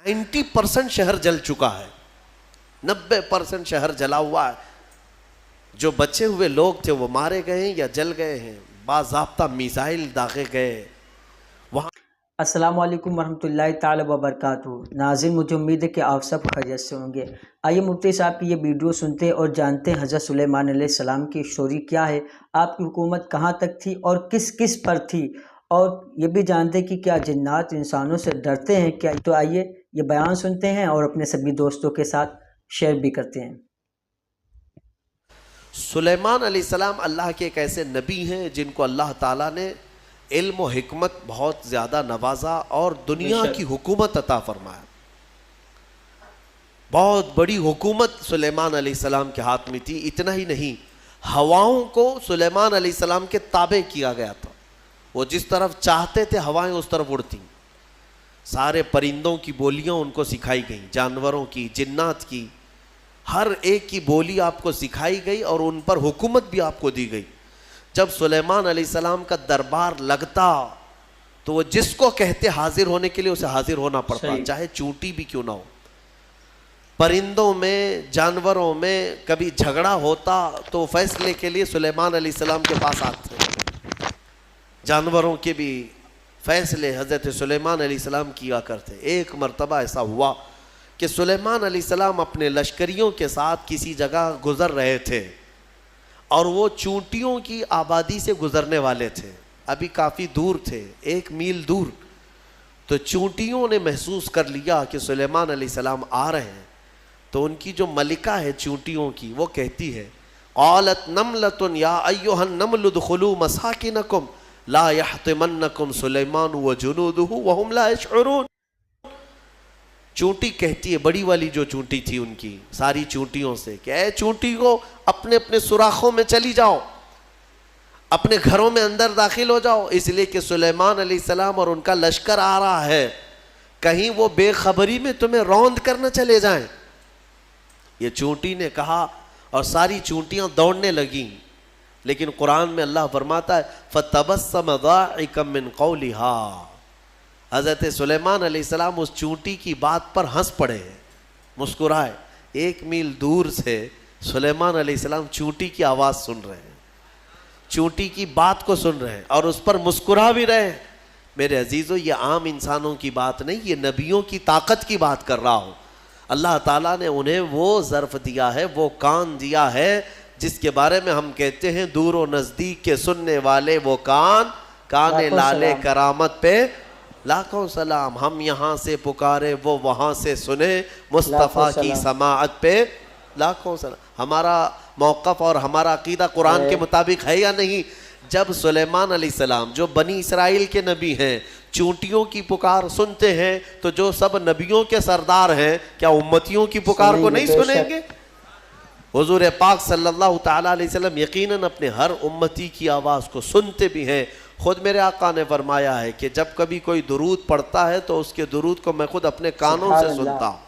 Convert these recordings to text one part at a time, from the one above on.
90% شہر جل چکا ہے, 90% شہر جلا ہوا ہے. جو بچے ہوئے لوگ تھے وہ مارے گئے ہیں یا جل گئے ہیں, باضابطہ میزائل داغے گئے. وہاں السلام علیکم ورحمۃ اللہ تعالی وبرکاتہ. ناظرین, مجھے امید ہے کہ آپ سب خیریت سے ہوں گے. آئیے مفتی صاحب کی یہ ویڈیو سنتے اور جانتے ہیں حضرت سلیمان علیہ السلام کی اسٹوری کیا ہے, آپ کی حکومت کہاں تک تھی اور کس کس پر تھی, اور یہ بھی جانتے ہیں کہ کیا جنات انسانوں سے ڈرتے ہیں کیا. تو آئیے یہ بیان سنتے ہیں اور اپنے سبھی دوستوں کے ساتھ شیئر بھی کرتے ہیں. سلیمان علیہ السلام اللہ کے ایک ایسے نبی ہیں جن کو اللہ تعالیٰ نے علم و حکمت بہت زیادہ نوازا اور دنیا کی حکومت عطا فرمایا. بہت بڑی حکومت سلیمان علیہ السلام کے ہاتھ میں تھی. اتنا ہی نہیں, ہواؤں کو سلیمان علیہ السلام کے تابع کیا گیا تھا. وہ جس طرف چاہتے تھے ہوائیں اس طرف اڑتی. سارے پرندوں کی بولیاں ان کو سکھائی گئیں, جانوروں کی, جنات کی, ہر ایک کی بولی آپ کو سکھائی گئی اور ان پر حکومت بھی آپ کو دی گئی. جب سلیمان علیہ السلام کا دربار لگتا تو وہ جس کو کہتے حاضر ہونے کے لیے اسے حاضر ہونا پڑتا, چاہے چونٹی بھی کیوں نہ ہو. پرندوں میں, جانوروں میں کبھی جھگڑا ہوتا تو فیصلے کے لیے سلیمان علیہ السلام کے پاس آتے. جانوروں کے بھی فیصلے حضرت سلیمان علیہ السلام کیا کرتے. ایک مرتبہ ایسا ہوا کہ سلیمان علیہ السلام اپنے لشکریوں کے ساتھ کسی جگہ گزر رہے تھے اور وہ چونٹیوں کی آبادی سے گزرنے والے تھے. ابھی کافی دور تھے, 1 میل دور. تو چونٹیوں نے محسوس کر لیا کہ سلیمان علیہ السلام آ رہے ہیں. تو ان کی جو ملکہ ہے چونٹیوں کی, وہ کہتی ہے قالت نملۃ یا ایھا النمل ادخلوا مساکنکم لا یحطمنکم سلیمان وجنودہ وہم لا یشعرون. چونٹی کہتی ہے, بڑی والی جو چونٹی تھی ان کی ساری چونٹیوں سے, کہ اے چونٹی کو اپنے اپنے سوراخوں میں چلی جاؤ, اپنے گھروں میں اندر داخل ہو جاؤ, اس لیے کہ سلیمان علیہ السلام اور ان کا لشکر آ رہا ہے, کہیں وہ بے خبری میں تمہیں روند کرنا چلے جائیں. یہ چونٹی نے کہا اور ساری چونٹیاں دوڑنے لگیں. لیکن قرآن میں اللہ فرماتا ہے فَتَبَسَّمَ ضَاحِكًا مِّن قَوْلِهَا. حضرت سلیمان علیہ السلام اس چونٹی کی بات پر ہنس پڑے, مسکرائے. 1 میل دور سے سلیمان علیہ السلام چونٹی کی آواز سن رہے ہیں, چونٹی کی بات کو سن رہے ہیں اور اس پر مسکرا بھی رہے ہیں. میرے عزیزو, یہ عام انسانوں کی بات نہیں, یہ نبیوں کی طاقت کی بات کر رہا ہوں. اللہ تعالیٰ نے انہیں وہ ظرف دیا ہے, وہ کان دیا ہے جس کے بارے میں ہم کہتے ہیں دور و نزدیک کے سننے والے وہ کان لالے کرامت پہ لاکھوں سلام. ہم یہاں سے پکارے وہ وہاں سے سنے, مصطفیٰ کی سماعت پہ لاکھوں سلام. ہمارا موقف اور ہمارا عقیدہ قرآن کے مطابق ہے یا نہیں؟ جب سلیمان علیہ السلام جو بنی اسرائیل کے نبی ہیں چونٹیوں کی پکار سنتے ہیں, تو جو سب نبیوں کے سردار ہیں کیا امتیوں کی پکار کو نہیں سنیں گے؟ حضور پاک صلی اللہ تعالیٰ علیہ وسلم یقیناً اپنے ہر امتی کی آواز کو سنتے بھی ہیں. خود میرے آقا نے فرمایا ہے کہ جب کبھی کوئی درود پڑھتا ہے تو اس کے درود کو میں خود اپنے کانوں سے سنتا ہوں.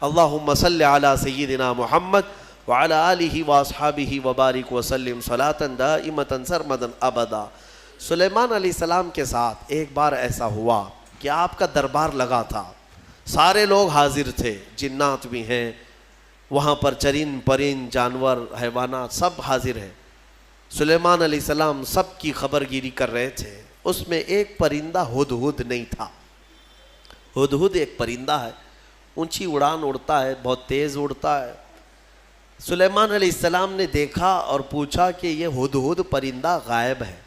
اللہم صلی علی سیدنا محمد وعلی آلہ واصحابہ وبارک وسلم صلاۃ دائمۃ سرمدا ابدا. سلیمان علیہ السلام کے ساتھ ایک بار ایسا ہوا کہ آپ کا دربار لگا تھا, سارے لوگ حاضر تھے, جنات بھی ہیں وہاں پر, چرند پرند جانور حیوانات سب حاضر ہیں. سلیمان علیہ السلام سب کی خبر گیری کر رہے تھے. اس میں ایک پرندہ ہدہد نہیں تھا. ہدہد ایک پرندہ ہے, اونچی اڑان اڑتا ہے, بہت تیز اڑتا ہے. سلیمان علیہ السلام نے دیکھا اور پوچھا کہ یہ ہدہد پرندہ غائب ہے,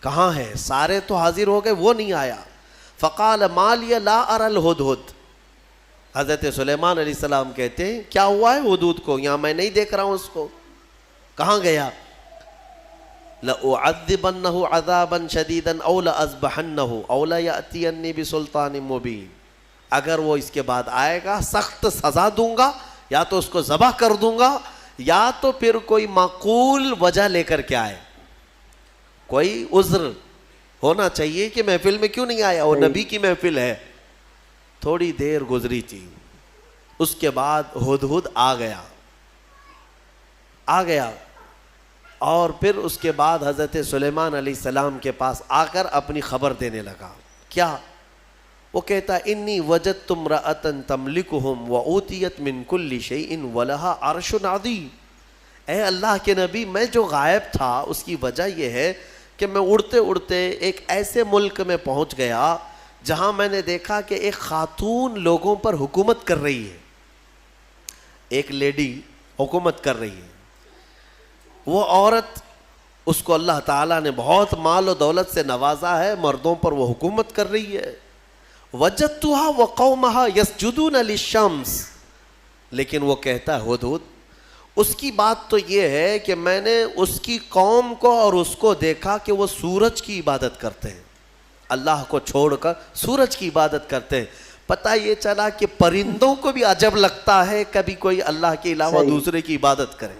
کہاں ہے؟ سارے تو حاضر ہو گئے, وہ نہیں آیا. فقال ما لی لا اری الہدہد. حضرت سلیمان علیہ السلام کہتے ہیں کیا ہوا ہے ہدہد کو, یہاں میں نہیں دیکھ رہا ہوں اس کو, کہاں گیا؟ لَأُعَذِّبَنَّهُ عَذَابًا شَدِيدًا أَوْ لَأَذْبَحَنَّهُ أَوْ لَيَأْتِيَنِّي بِسُلْطَانٍ مُبِينٍ. اگر وہ اس کے بعد آئے گا سخت سزا دوں گا, یا تو اس کو ذبح کر دوں گا, یا تو پھر کوئی معقول وجہ لے کر کے آئے, کوئی عذر ہونا چاہیے کہ محفل میں کیوں نہیں آیا, وہ نبی کی محفل ہے. تھوڑی دیر گزری تھی, اس کے بعد ہدہد آ گیا اور پھر اس کے بعد حضرت سلیمان علیہ السلام کے پاس آ کر اپنی خبر دینے لگا. کیا وہ کہتا انی وجدت امرأۃ تملکہم وأوتیت من کل شیء ولہا عرش عظیم. اے اللہ کے نبی، میں جو غائب تھا اس کی وجہ یہ ہے کہ میں اڑتے اڑتے ایک ایسے ملک میں پہنچ گیا جہاں میں نے دیکھا کہ ایک خاتون لوگوں پر حکومت کر رہی ہے. ایک لیڈی حکومت کر رہی ہے. وہ عورت، اس کو اللہ تعالیٰ نے بہت مال و دولت سے نوازا ہے، مردوں پر وہ حکومت کر رہی ہے. وجدتها وقومها يسجدون للشمس. لیکن وہ کہتا ہے ہدہد، اس کی بات تو یہ ہے کہ میں نے اس کی قوم کو اور اس کو دیکھا کہ وہ سورج کی عبادت کرتے ہیں، اللہ کو چھوڑ کر سورج کی عبادت کرتے ہیں. پتہ یہ چلا کہ پرندوں کو بھی عجب لگتا ہے کبھی کوئی اللہ کے علاوہ دوسرے کی عبادت کرے.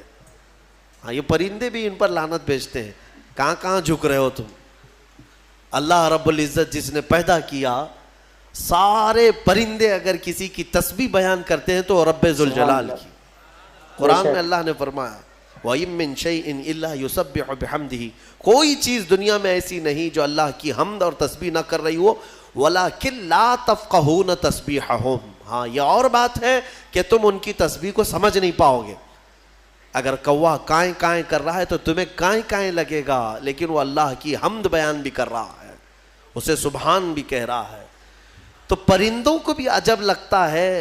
ہاں، یہ پرندے بھی ان پر لعنت بھیجتے ہیں. کہاں کہاں جھک رہے ہو تم؟ اللہ رب العزت جس نے پیدا کیا، سارے پرندے اگر کسی کی تسبیح بیان کرتے ہیں تو رب ذوالجلال کی. قرآن میں اللہ نے فرمایا وَإِن مِّن شَيْءٍ إِلَّا يُسَبِّحُ بِحَمْدِهِ. کوئی چیز دنیا میں ایسی نہیں جو اللہ کی حمد اور تسبیح نہ کر رہی ہو. وَلَكِن لَا تَفْقَهُونَ تَسْبِيحَهُمْ. ہاں، یہ اور بات ہے کہ تم ان کی تسبیح کو سمجھ نہیں پاؤ گے. اگر کوا کائیں کائیں کر رہا ہے تو تمہیں کائیں کائیں لگے گا، لیکن وہ اللہ کی حمد بیان بھی کر رہا ہے، اسے سبحان بھی کہہ رہا ہے. تو پرندوں کو بھی عجب لگتا ہے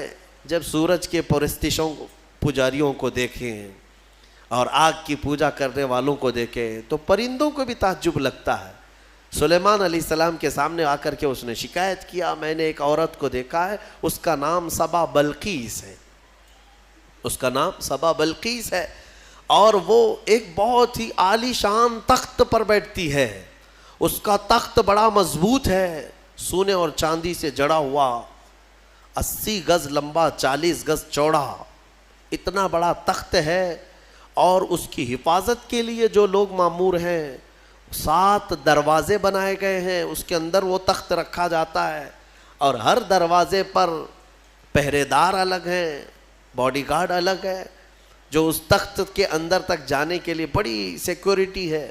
جب سورج کے پرستشوں پجاریوں کو دیکھیں اور آگ کی پوجا کرنے والوں کو دیکھیں تو پرندوں کو بھی تعجب لگتا ہے. سلیمان علیہ السلام کے سامنے آ کر کے اس نے شکایت کیا، میں نے ایک عورت کو دیکھا ہے، اس کا نام سبا بلقیس ہے، اس کا نام سبا بلقیس ہے، اور وہ ایک بہت ہی عالی شان تخت پر بیٹھتی ہے. اس کا تخت بڑا مضبوط ہے، سونے اور چاندی سے جڑا ہوا، 80 گز لمبا، 40 گز چوڑا، اتنا بڑا تخت ہے. اور اس کی حفاظت کے لیے جو لوگ مامور ہیں، 7 دروازے بنائے گئے ہیں، اس کے اندر وہ تخت رکھا جاتا ہے، اور ہر دروازے پر پہرے دار الگ ہیں، باڈی گارڈ الگ ہے، جو اس تخت کے اندر تک جانے کے لیے بڑی سیکورٹی ہے.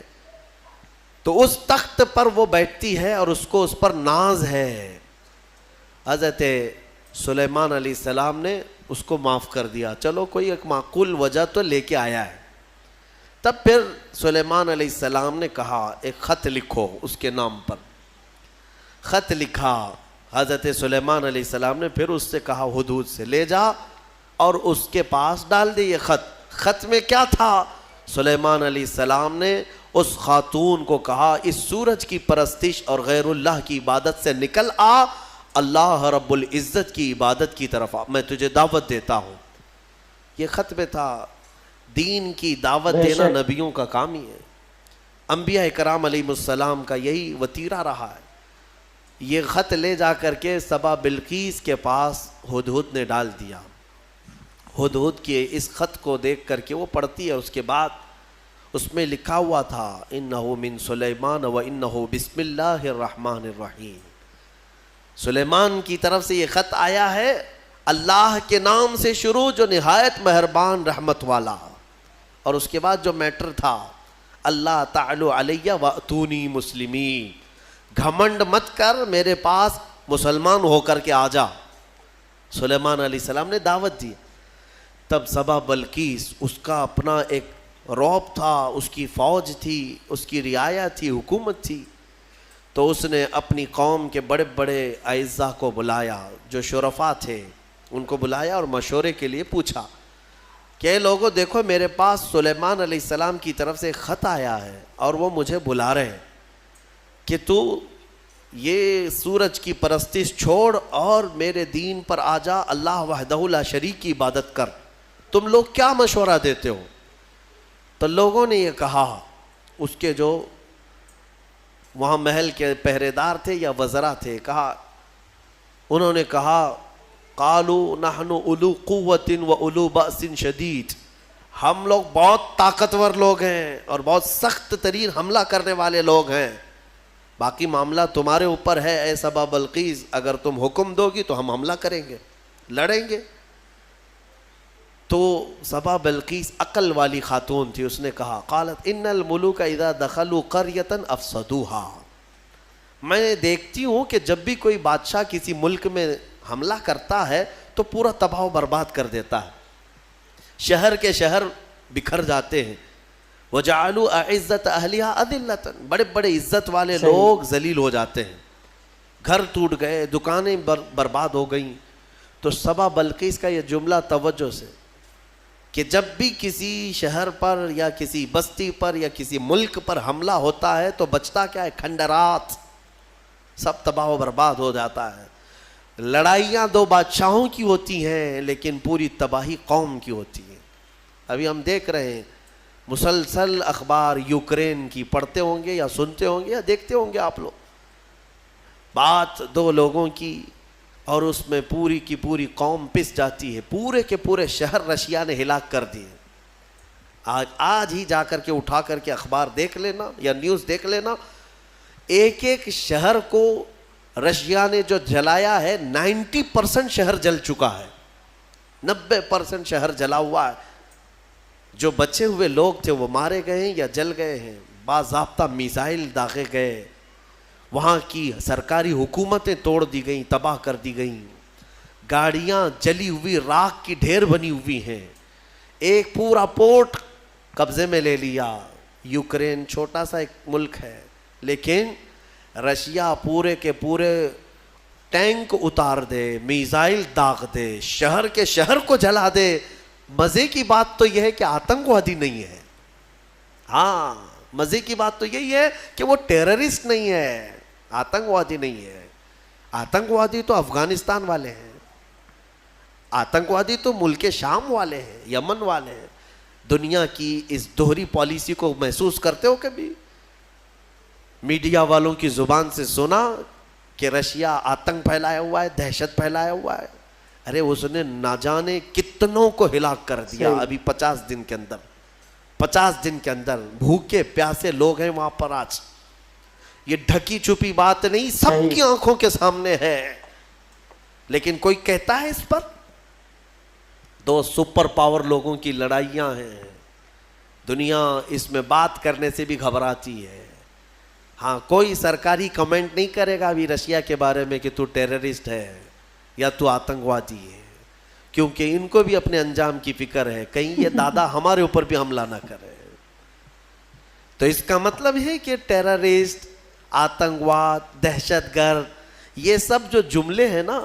تو اس تخت پر وہ بیٹھتی ہے اور اس کو اس پر ناز ہے. حضرت سلیمان علیہ السلام نے اس کو معاف کر دیا، چلو کوئی ایک معقول وجہ تو لے کے آیا ہے. تب پھر سلیمان علیہ السلام نے کہا ایک خط لکھو اس کے نام پر. خط لکھا. حضرت سلیمان علیہ السلام نے پھر اس سے کہا ہدہد سے لے جا اور اس کے پاس ڈال دے یہ خط. خط میں کیا تھا؟ سلیمان علیہ السلام نے اس خاتون کو کہا اس سورج کی پرستش اور غیر اللہ کی عبادت سے نکل آ، اللہ رب العزت کی عبادت کی طرف آ، میں تجھے دعوت دیتا ہوں. یہ خط میں تھا. دین کی دعوت دینا نبیوں کا کام ہی ہے. انبیاء کرام علیہ السلام کا یہی وتیرہ رہا ہے. یہ خط لے جا کر کے سبا بلقیس کے پاس ہدہد نے ڈال دیا. ہدہد کے اس خط کو دیکھ کر کے وہ پڑھتی ہے. اس کے بعد اس میں لکھا ہوا تھا انہو من سلیمان و انہو بسم اللہ الرحمن الرحیم. سلیمان کی طرف سے یہ خط آیا ہے، اللہ کے نام سے شروع جو نہایت مہربان رحمت والا. اور اس کے بعد جو میٹر تھا اللہ تعالی علیہ واتونی مسلمین، گھمنڈ مت کر، میرے پاس مسلمان ہو کر کے آ جا. سلیمان علیہ السلام نے دعوت دی. تب سبا بلقیس، اس کا اپنا ایک رعب تھا، اس کی فوج تھی، اس کی رعایا تھی، حکومت تھی. تو اس نے اپنی قوم کے بڑے بڑے اعزاء کو بلایا، جو شرفاء تھے ان کو بلایا اور مشورے کے لیے پوچھا کہ لوگوں دیکھو میرے پاس سلیمان علیہ السلام کی طرف سے خط آیا ہے اور وہ مجھے بلا رہے ہیں کہ تو یہ سورج کی پرستش چھوڑ اور میرے دین پر آ جا، اللہ وحدہ لا شریک کی عبادت کر. تم لوگ کیا مشورہ دیتے ہو؟ تو لوگوں نے یہ کہا، اس کے جو وہاں محل کے پہرے دار تھے یا وزراء تھے، انہوں نے کہا قالوا نحن اولو قوت و اولو بأس شدید، ہم لوگ بہت طاقتور لوگ ہیں اور بہت سخت ترین حملہ کرنے والے لوگ ہیں، باقی معاملہ تمہارے اوپر ہے اے سبا بلقیس، اگر تم حکم دو گی تو ہم حملہ کریں گے، لڑیں گے. تو سبا بلقیس عقل والی خاتون تھی، اس نے کہا قالت ان الملوک اذا دخلوا قریۃ افسدوها، میں دیکھتی ہوں کہ جب بھی کوئی بادشاہ کسی ملک میں حملہ کرتا ہے تو پورا تباہ و برباد کر دیتا ہے، شہر کے شہر بکھر جاتے ہیں. وَجَعَلُوا أَعِزَّةَ أَهْلِهَا أَذِلَّةً، بڑے بڑے عزت والے لوگ ذلیل ہو جاتے ہیں، گھر ٹوٹ گئے، دکانیں برباد ہو گئیں. تو سبا بلقیس کا یہ جملہ توجہ سے، کہ جب بھی کسی شہر پر یا کسی بستی پر یا کسی ملک پر حملہ ہوتا ہے تو بچتا کیا ہے؟ کھنڈرات، سب تباہ و برباد ہو جاتا ہے. لڑائیاں دو بادشاہوں کی ہوتی ہیں لیکن پوری تباہی قوم کی ہوتی ہے. ابھی ہم دیکھ رہے ہیں مسلسل اخبار یوکرین کی پڑھتے ہوں گے یا سنتے ہوں گے یا دیکھتے ہوں گے آپ لوگ. بات دو لوگوں کی اور اس میں پوری کی پوری قوم پس جاتی ہے، پورے کے پورے شہر رشیا نے ہلاک کر دیے. آج ہی جا کر کے اٹھا کر کے اخبار دیکھ لینا یا نیوز دیکھ لینا، ایک ایک شہر کو رشیا نے جو جلایا ہے 90% شہر جل چکا ہے، 90% شہر جلا ہوا ہے. جو بچے ہوئے لوگ تھے وہ مارے گئے ہیں یا جل گئے ہیں، باضابطہ میزائل داغے گئے، وہاں کی سرکاری حکومتیں توڑ دی گئیں، تباہ کر دی گئیں، گاڑیاں جلی ہوئی راکھ کی ڈھیر بنی ہوئی ہیں، ایک پورا پورٹ قبضے میں لے لیا. یوکرین چھوٹا سا ایک ملک ہے لیکن رشیا پورے کے پورے ٹینک اتار دے، میزائل داغ دے، شہر کے شہر کو جلا دے. مزے کی بات تو یہ ہے کہ آتنکوادی نہیں ہے. ہاں، مزے کی بات تو یہی ہے کہ وہ ٹیررسٹ نہیں ہے، آتنکوادی نہیں ہے. آتنکوادی تو افغانستان والے ہیں، آتنکوادی تو ملک شام والے ہیں، یمن والے ہیں. دنیا کی اس دوہری پالیسی کو محسوس کرتے ہو کبھی؟ میڈیا والوں کی زبان سے سنا کہ رشیا آتنک پھیلایا ہوا ہے، دہشت پھیلایا ہوا ہے. ارے اس نے نہ جانے کتنوں کو ہلاک کر دیا ابھی 50 دن کے اندر. 50 دن کے اندر بھوکے پیاسے لوگ ہیں وہاں پر. آج یہ ڈھکی چھپی بات نہیں، سب کی آنکھوں کے سامنے ہے، لیکن کوئی کہتا ہے اس پر؟ دو سپر پاور لوگوں کی لڑائیاں ہیں، دنیا اس میں بات کرنے سے بھی گھبراتی ہے. ہاں، کوئی سرکاری کمنٹ نہیں کرے گا ابھی رشیا کے بارے میں کہ تو ٹیررسٹ ہے یا تو آتنکوادی ہے، کیونکہ ان کو بھی اپنے انجام کی فکر ہے، کہیں یہ دادا ہمارے اوپر بھی حملہ نہ کرے. تو اس کا مطلب ہے کہ ٹیررسٹ، آتنکواد، دہشت گرد، یہ سب جو جملے ہیں نا،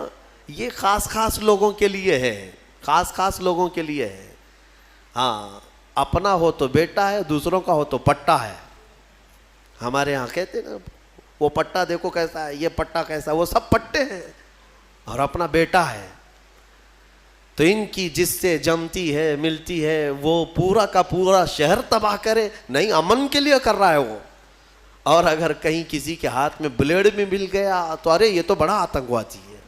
یہ خاص خاص لوگوں کے لیے ہے، خاص خاص لوگوں کے لیے ہے. ہاں، اپنا ہو تو بیٹا ہے، دوسروں کا ہو تو پٹا ہے. ہمارے ہاں کہتے نا، وہ پٹا دیکھو کیسا ہے، یہ پٹا کیسا ہے، وہ سب پٹے ہیں اور اپنا بیٹا ہے. تو ان کی جس سے جمتی ہے ملتی ہے وہ پورا کا پورا شہر تباہ کرے، نہیں امن کے لیے کر رہا ہے وہ. اور اگر کہیں کسی کے ہاتھ میں بلیڈ بھی مل گیا تو ارے یہ تو بڑا آتنکوادی ہے.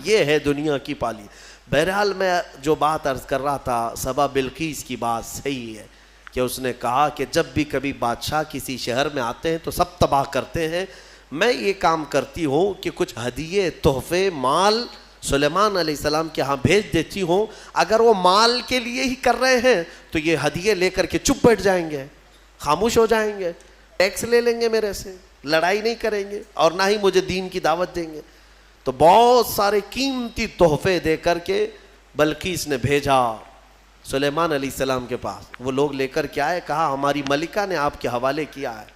یہ ہے دنیا کی پالی. بہرحال میں جو بات عرض کر رہا تھا، سبا بلقیس کی بات صحیح ہے کہ اس نے کہا کہ جب بھی کبھی بادشاہ کسی شہر میں آتے ہیں تو سب تباہ کرتے ہیں. میں یہ کام کرتی ہوں کہ کچھ ہدیے، تحفے، مال سلیمان علیہ السلام کے ہاں بھیج دیتی ہوں. اگر وہ مال کے لیے ہی کر رہے ہیں تو یہ ہدیے لے کر کے چپ بیٹھ جائیں گے، خاموش ہو جائیں گے، ٹیکس لے لیں گے میرے سے، لڑائی نہیں کریں گے اور نہ ہی مجھے دین کی دعوت دیں گے. تو بہت سارے قیمتی تحفے دے کر کے بلقیس نے بھیجا سلیمان علیہ السلام کے پاس. وہ لوگ لے کر کے آئے، کہا ہماری ملکہ نے آپ کے حوالے کیا ہے.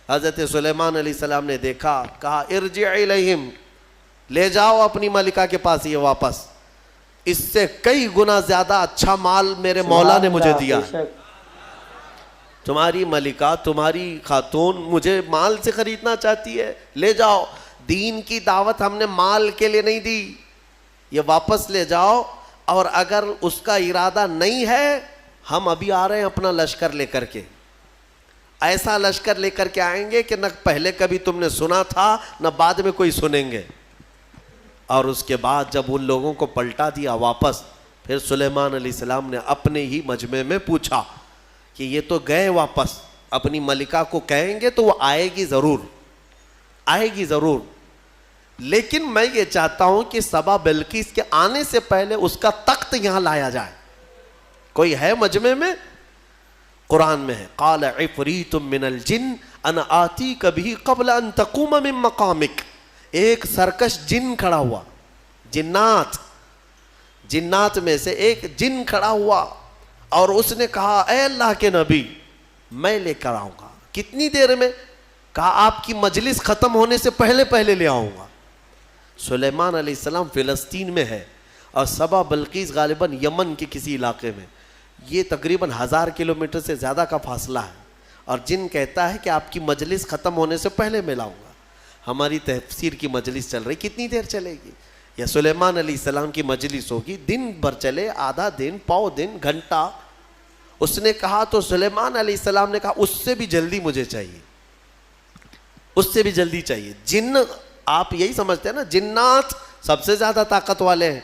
حضرت سلیمان علیہ السلام نے دیکھا، کہا ارجع الیہم، لے جاؤ اپنی ملکہ کے پاس یہ واپس، اس سے کئی گنا زیادہ اچھا مال میرے مولا نے مجھے دیا. تمہاری ملکہ، تمہاری خاتون مجھے مال سے خریدنا چاہتی ہے، لے جاؤ. دین کی دعوت ہم نے مال کے لیے نہیں دی، یہ واپس لے جاؤ. اور اگر اس کا ارادہ نہیں ہے، ہم ابھی آ رہے ہیں اپنا لشکر لے کر کے، ایسا لشکر لے کر کے آئیں گے کہ نہ پہلے کبھی تم نے سنا تھا نہ بعد میں کوئی سنیں گے. اور اس کے بعد جب ان لوگوں کو پلٹا دیا واپس، پھر سلیمان علیہ السلام نے اپنے ہی مجمع میں پوچھا کہ یہ تو گئے واپس، اپنی ملکہ کو کہیں گے تو وہ آئے گی ضرور، آئے گی ضرور، لیکن میں یہ چاہتا ہوں کہ سبا بلقیس کے آنے سے پہلے اس کا تخت یہاں لایا جائے. کوئی ہے مجمع میں؟ قرآن میں ہے، قال عفریت من الجن انا آتی کبھی قبل ان تقوم من مقامک. ایک سرکش جن کھڑا ہوا, جنات میں سے ایک جن کھڑا ہوا اور اس نے کہا اے اللہ کے نبی میں لے کر آؤں گا. کتنی دیر میں؟ کہا آپ کی مجلس ختم ہونے سے پہلے لے آؤں گا. سلیمان علیہ السلام فلسطین میں ہے اور سبا بلقیس غالباً یمن کے کسی علاقے میں. یہ تقریباً 1000 کلومیٹر سے زیادہ کا فاصلہ ہے, اور جن کہتا ہے کہ آپ کی مجلس ختم ہونے سے پہلے میں لاؤں گا. ہماری تفسیر کی مجلس چل رہی, کتنی دیر چلے گی؟ یا سلیمان علیہ السلام کی مجلس ہوگی, دن بھر چلے, آدھا دن, پاؤ دن, گھنٹہ. اس نے کہا تو سلیمان علیہ السلام نے کہا اس سے بھی جلدی مجھے چاہیے, اس سے بھی جلدی چاہیے. جن آپ یہی سمجھتے ہیں نا جنات سب سے زیادہ طاقت والے ہیں,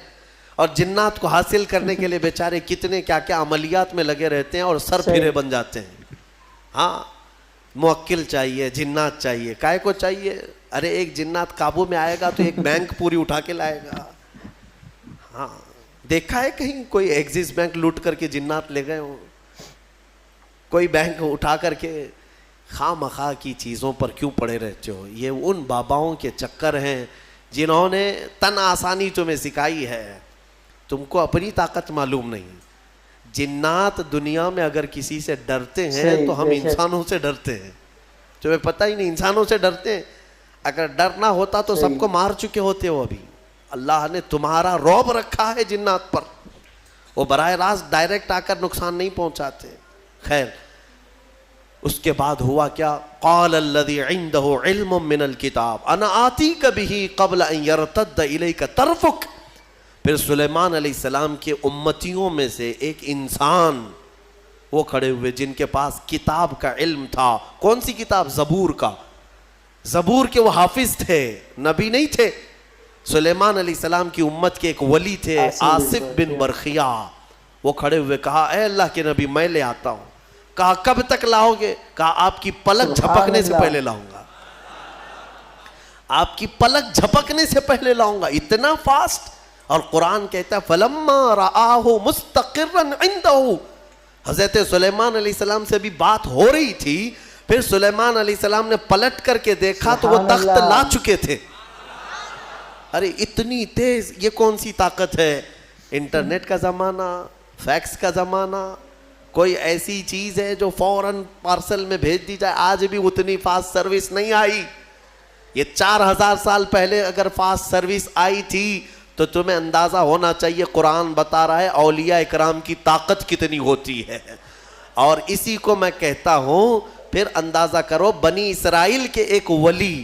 اور جنات کو حاصل کرنے کے لیے بیچارے کتنے کیا کیا عملیات میں لگے رہتے ہیں اور سر پھرے بن جاتے ہیں. ہاں موکل چاہیے, جنات چاہیے. کائے کو چاہیے؟ ارے ایک جنات قابو میں آئے گا تو ایک بینک پوری اٹھا کے لائے گا. ہاں دیکھا ہے کہیں کوئی ایکسس بینک لوٹ کر کے جنات لے گئے ہوں؟ کوئی بینک اٹھا کر کے خواہ مخواہ کی چیزوں پر کیوں پڑے رہتے ہو؟ یہ ان باباؤں کے چکر ہیں جنہوں نے تن آسانی تمہیں سکھائی ہے, تم کو اپنی طاقت معلوم نہیں. جنات دنیا میں اگر کسی سے ڈرتے ہیں تو ہم انسانوں سے ڈرتے ہیں. تمہیں پتہ ہی نہیں, انسانوں سے ڈرتے ہیں. اگر ڈر نہ ہوتا تو سب کو مار چکے ہوتے ہو. ابھی اللہ نے تمہارا رعب رکھا ہے جنات پر, وہ براہ راست ڈائریکٹ آ کر نقصان نہیں پہنچاتے. خیر اس کے بعد ہوا کیا؟ قال الذی عنده علم من الکتاب انا آتیک بہ قبل ان یرتد الیک طرفک. پھر سلیمان علیہ السلام کے امتیوں میں سے ایک انسان وہ کھڑے ہوئے جن کے پاس کتاب کا علم تھا. کون سی کتاب؟ زبور کا. زبور کے وہ حافظ تھے, نبی نہیں تھے. سلیمان علیہ السلام کی امت کے ایک ولی تھے آصف بن برخیا. وہ کھڑے ہوئے کہا اے اللہ کے نبی میں لے آتا ہوں. کہا کب تک لاؤ گے؟ کہا آپ کی پلک جھپکنے سے پہلے لاؤں گا, آپ کی پلک جھپکنے سے پہلے لاؤں گا. اتنا فاسٹ. اور قرآن کہتا ہے فَلَمَّا رَآهُ مُسْتَقِرًّا عِنْدَهُ. حضرت سلیمان علیہ السلام سے بھی بات ہو رہی تھی, پھر سلیمان علیہ السلام نے پلٹ کر کے دیکھا تو وہ تخت لا چکے تھے. ارے اتنی تیز, یہ کون سی طاقت ہے؟ انٹرنیٹ کا زمانہ, فیکس کا زمانہ. کوئی ایسی چیز ہے جو فوراً پارسل میں بھیج دی جائے؟ آج بھی اتنی فاسٹ سروس نہیں آئی. یہ 4000 سال پہلے اگر فاسٹ سروس آئی تھی تو تمہیں اندازہ ہونا چاہیے قرآن بتا رہا ہے اولیاء اکرام کی طاقت کتنی ہوتی ہے. اور اسی کو میں کہتا ہوں, پھر اندازہ کرو بنی اسرائیل کے ایک ولی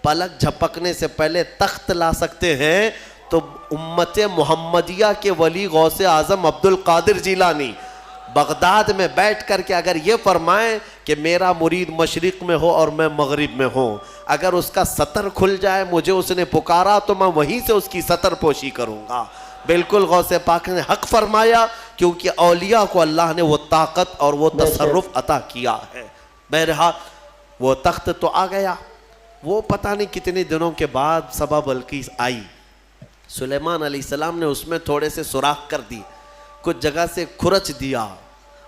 پلک جھپکنے سے پہلے تخت لا سکتے ہیں, تو امت محمدیہ کے ولی غوث اعظم عبد القادر جیلانی بغداد میں بیٹھ کر کے اگر یہ فرمائیں کہ میرا مرید مشرق میں ہو اور میں مغرب میں ہوں, اگر اس کا سطر کھل جائے, مجھے اس نے پکارا تو میں وہیں سے اس کی سطر پوشی کروں گا. بالکل غوث پاک نے حق فرمایا, کیونکہ اولیاء کو اللہ نے وہ طاقت اور وہ تصرف عطا کیا ہے. بہرحال وہ تخت تو آ گیا. وہ پتہ نہیں کتنے دنوں کے بعد سبا بلقیس آئی. سلیمان علیہ السلام نے اس میں تھوڑے سے سوراخ کر دی, کچھ جگہ سے کھرچ دیا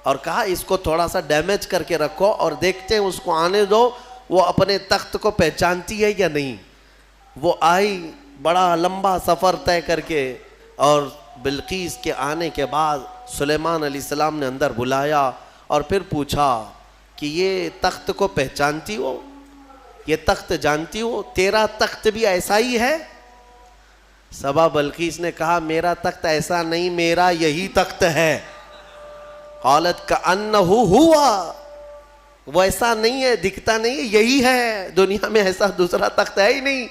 اور کہا اس کو تھوڑا سا ڈیمیج کر کے رکھو اور دیکھتے ہیں اس کو آنے دو وہ اپنے تخت کو پہچانتی ہے یا نہیں. وہ آئی بڑا لمبا سفر طے کر کے, اور بلقیس کے آنے کے بعد سلیمان علیہ السلام نے اندر بلایا اور پھر پوچھا کہ یہ تخت کو پہچانتی ہو, یہ تخت جانتی ہو, تیرا تخت بھی ایسا ہی ہے؟ سبا بلقیس نے کہا میرا تخت ایسا نہیں, میرا یہی تخت ہے. قالت کأنہ ہوا, وہ ایسا نہیں ہے, دکھتا نہیں ہے, یہی ہے, دنیا میں ایسا دوسرا تخت ہے ہی نہیں.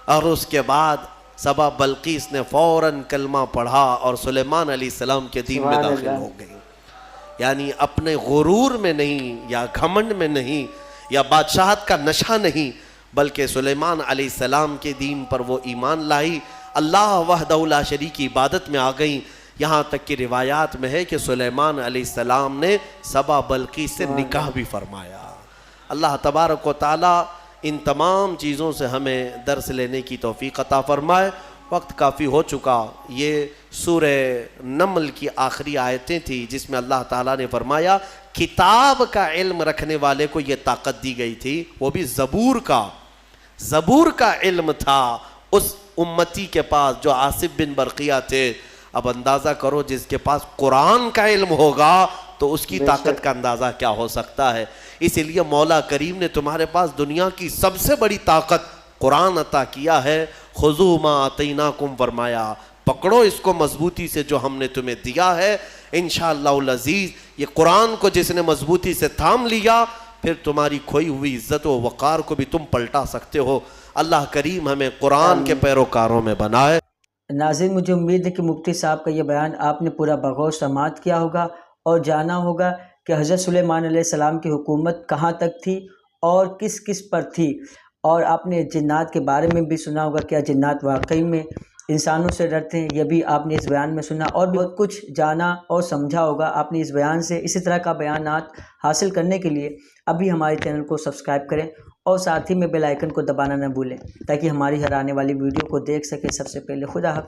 اور اس کے بعد سبا بلقیس نے فوراً کلمہ پڑھا اور سلیمان علیہ السلام کے دین میں داخل ہو گئی. یعنی اپنے غرور میں نہیں, یا گھمنڈ میں نہیں, یا بادشاہت کا نشہ نہیں, بلکہ سلیمان علیہ السلام کے دین پر وہ ایمان لائی, اللہ وحدہ لا شریک کی عبادت میں آ گئیں. یہاں تک کہ روایات میں ہے کہ سلیمان علیہ السلام نے سبا بلقیس سے نکاح بھی فرمایا. اللہ تبارک و تعالی ان تمام چیزوں سے ہمیں درس لینے کی توفیق عطا فرمائے. وقت کافی ہو چکا. یہ سورہ نمل کی آخری آیتیں تھی جس میں اللہ تعالیٰ نے فرمایا کتاب کا علم رکھنے والے کو یہ طاقت دی گئی تھی, وہ بھی زبور کا علم تھا اس امتی کے پاس جو آصف بن برقیہ تھے. اب اندازہ کرو جس کے پاس قرآن کا علم ہوگا تو اس کی طاقت کا اندازہ کیا ہو سکتا ہے. اسی لیے مولا کریم نے تمہارے پاس دنیا کی سب سے بڑی طاقت قرآن عطا کیا ہے. خذوا ما آتیناکم فرمایا, پکڑو اس کو مضبوطی سے جو ہم نے تمہیں دیا ہے. انشاءاللہ العزیز یہ قرآن کو جس نے مضبوطی سے تھام لیا پھر تمہاری کھوئی ہوئی عزت و وقار کو بھی تم پلٹا سکتے ہو. اللہ کریم ہمیں قرآن کے پیروکاروں میں بنائے. ناظرین مجھے امید ہے کہ مفتی صاحب کا یہ بیان آپ نے پورا بغور سماعت کیا ہوگا اور جانا ہوگا کہ حضرت سلیمان علیہ السلام کی حکومت کہاں تک تھی اور کس کس پر تھی. اور آپ نے جنات کے بارے میں بھی سنا ہوگا, کیا جنات واقعی میں انسانوں سے ڈرتے ہیں, یہ بھی آپ نے اس بیان میں سنا اور بہت کچھ جانا اور سمجھا ہوگا آپ نے اس بیان سے. اسی طرح کا بیانات حاصل کرنے کے لیے ابھی ہمارے چینل کو سبسکرائب کریں اور ساتھ ہی میں بیل آئیکن کو دبانا نہ بھولیں تاکہ ہماری ہر آنے والی ویڈیو کو دیکھ سکیں سب سے پہلے. خدا حافظ.